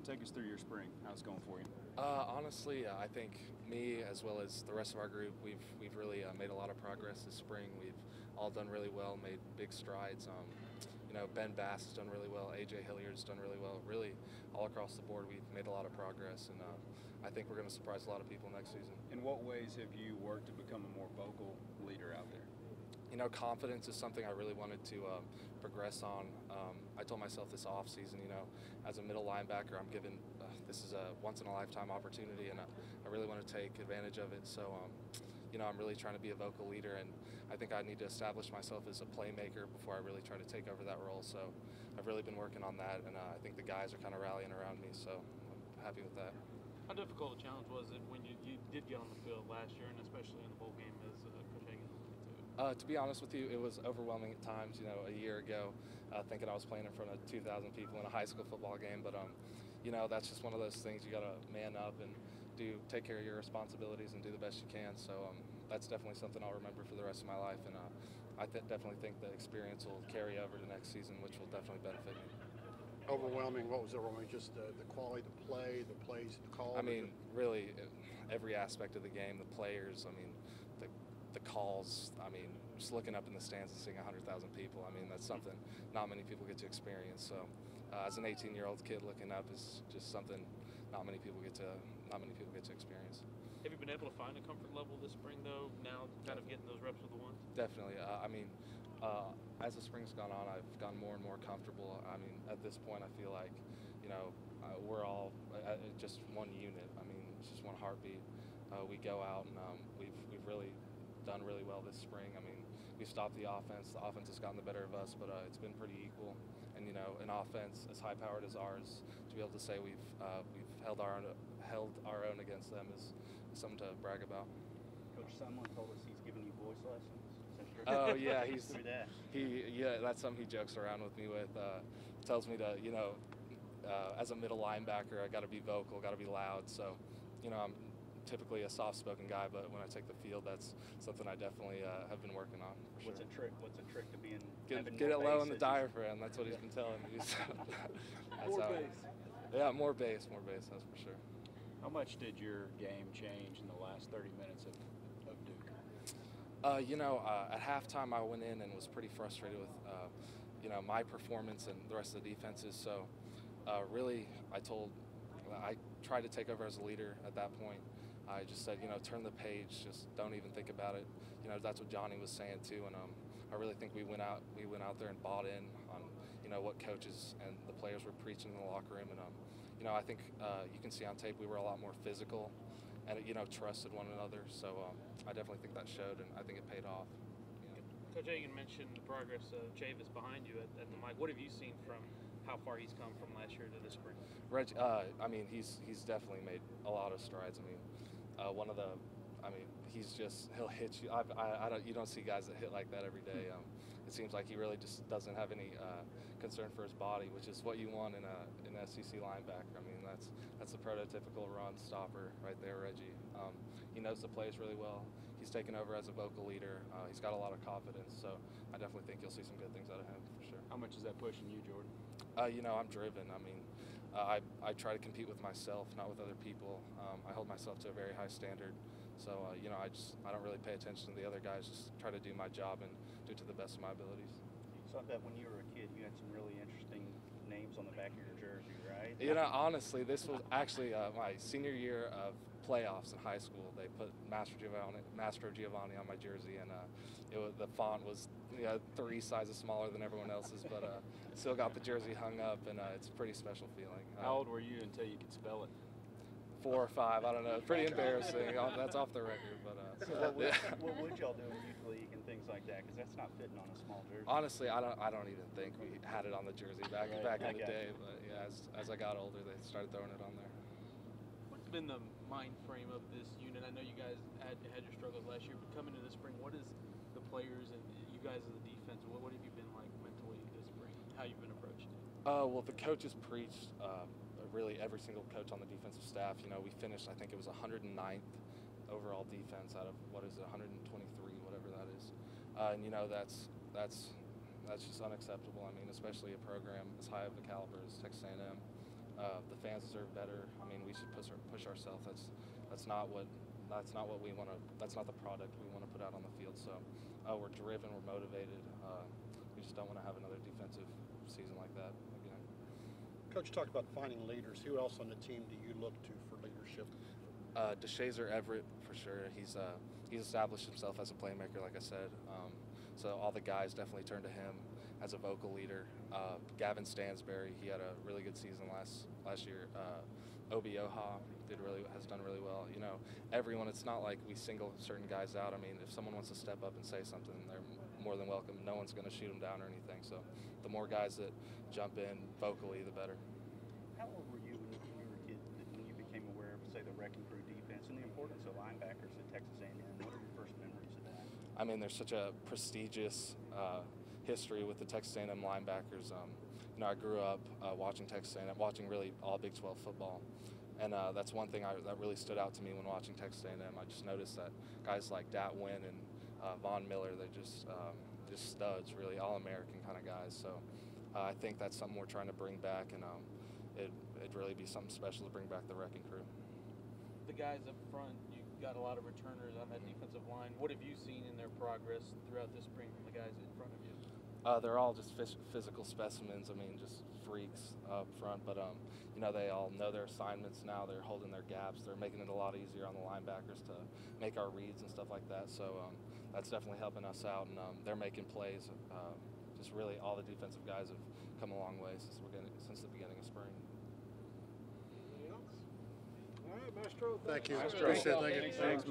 take us through your spring. How's it going for you? Honestly, I think me as well as the rest of our group, we've really made a lot of progress this spring. We've all done really well, made big strides. Ben Bass has done really well. AJ Hilliard's done really well. Really, all across the board, we've made a lot of progress, and I think we're going to surprise a lot of people next season. In what ways have you worked to become a more vocal leader out there? Confidence is something I really wanted to progress on. I told myself this off season, as a middle linebacker, I'm given this is a once-in-a-lifetime opportunity, and I really want to take advantage of it. So, I'm really trying to be a vocal leader, and I think I need to establish myself as a playmaker before I really try to take over that role. So I've really been working on that, and I think the guys are kind of rallying around me, so I'm happy with that. How difficult a challenge was it when you did get on the field last year, and especially in the bowl game, as Coach Hagan alluded to? To be honest with you, it was overwhelming at times. A year ago, thinking I was playing in front of 2,000 people in a high school football game, but that's just one of those things. You got to man up and take care of your responsibilities and do the best you can. So that's definitely something I'll remember for the rest of my life, and I definitely think the experience will carry over to next season, which will definitely benefit me. Overwhelming? What was overwhelming? Just the quality of the play, the plays, the calls? Really, every aspect of the game, the players, the calls, just looking up in the stands and seeing 100,000 people, that's something not many people get to experience. So as an 18-year-old kid looking up is just something not many people get to experience. Have you been able to find a comfort level this spring, though, now kind of getting those reps with the ones? Definitely. As the spring's gone on, I've gotten more and more comfortable. At this point, I feel like, we're all just one unit. It's just one heartbeat. We go out and we've really done really well this spring. We've stopped the offense. The offense has gotten the better of us, but it's been pretty equal. And an offense as high-powered as ours, to be able to say we've held our own against them is something to brag about. Coach Sumlin told us he's giving you voice lessons. Oh yeah, that's something he jokes around with me with. Tells me to, as a middle linebacker, I got to be vocal, got to be loud. So, I'm typically a soft-spoken guy, but when I take the field, that's something I definitely have been working on. For What's sure. What's a trick to being? Get it low in the diaphragm. That's what he's been telling me. So, More bass. Yeah, more bass. That's for sure. How much did your game change in the last 30 minutes of Duke? At halftime I went in and was pretty frustrated with, my performance and the rest of the defenses. So, really, I tried to take over as a leader at that point. I just said, turn the page, just don't even think about it. That's what Johnny was saying too, and I really think we went out there and bought in on, what coaches and the players were preaching in the locker room, and I think you can see on tape we were a lot more physical and trusted one another. So I definitely think that showed, and I think it paid off. Coach Hagan mentioned the progress of Chavis behind you at the mic. What have you seen from how far he's come from last year to this spring? He's definitely made a lot of strides. He'll hit you. You don't see guys that hit like that every day. It seems like he really just doesn't have any concern for his body, which is what you want in an SEC linebacker. That's the prototypical run stopper right there, Reggie. He knows the plays really well. He's taken over as a vocal leader. He's got a lot of confidence, so I definitely think you'll see some good things out of him for sure. How much is that pushing you, Jordan? I'm driven. I try to compete with myself, not with other people. I hold myself to a very high standard. So, I don't really pay attention to the other guys, just try to do my job and do it to the best of my abilities. So I bet when you were a kid, you had some really interesting names on the back of your jersey, right? Honestly, this was actually my senior year of playoffs in high school. They put Mastrogiovanni on my jersey, and the font was 3 sizes smaller than everyone else's, but still got the jersey hung up, and it's a pretty special feeling. How old were you until you could spell it? 4 or 5, I don't know. Pretty embarrassing. That's off the record, but. So what would y'all do in youth league and things like that? Because that's not fitting on a small jersey. Honestly, I don't even think we had it on the jersey back in the day. But yeah, as I got older, they started throwing it on there. What's been the mind frame of this unit? I know you guys had your struggles last year, but coming into the spring, what is the players and you guys as the defense? What have you been like mentally this spring? How you've been approaching it? Well, the coaches preached. Really, every single coach on the defensive staff. We finished. I think it was 109th overall defense out of 123, whatever that is. And that's just unacceptable. Especially a program as high of a caliber as Texas A&M. The fans deserve better. I mean, we should push ourselves. That's not what we want to. That's not the product we want to put out on the field. So we're driven, we're motivated. We just don't want to have another defensive season like that again. Coach talked about finding leaders. Who else on the team do you look to for leadership? DeShazer Everett, for sure. He's established himself as a playmaker, like I said. So all the guys definitely turn to him as a vocal leader. Gavin Stansberry, he had a really good season last year. Obi Oha has done really well. You know, everyone. It's not like we single certain guys out. I mean, if someone wants to step up and say something, they're more than welcome. No one's going to shoot them down or anything. So the more guys that jump in vocally, the better. How old were you when you were a kid when you became aware of, say, the wrecking crew defense and the importance of linebackers at Texas A&M? What are your first memories of that? I mean, there's such a prestigious history with the Texas A&M linebackers. You know, I grew up watching Texas A&M, watching really all Big 12 football, and that's one thing that really stood out to me when watching Texas A&M. I just noticed that guys like Dat Wynn and Von Miller, they're just studs, really all-American kind of guys. So I think that's something we're trying to bring back, and it'd really be something special to bring back the wrecking crew. The guys up front, you got a lot of returners on that defensive line. What have you seen in their progress throughout this spring from the guys in front of you? They're all just physical specimens. I mean, just freaks up front. But you know, they all know their assignments now. They're holding their gaps. They're making it a lot easier on the linebackers to make our reads and stuff like that. So that's definitely helping us out, and they're making plays. Just really, all the defensive guys have come a long way since the beginning of spring. Anything else? All right, Mastro. Thank you. Mastro. Appreciate it. Thank you. Thanks,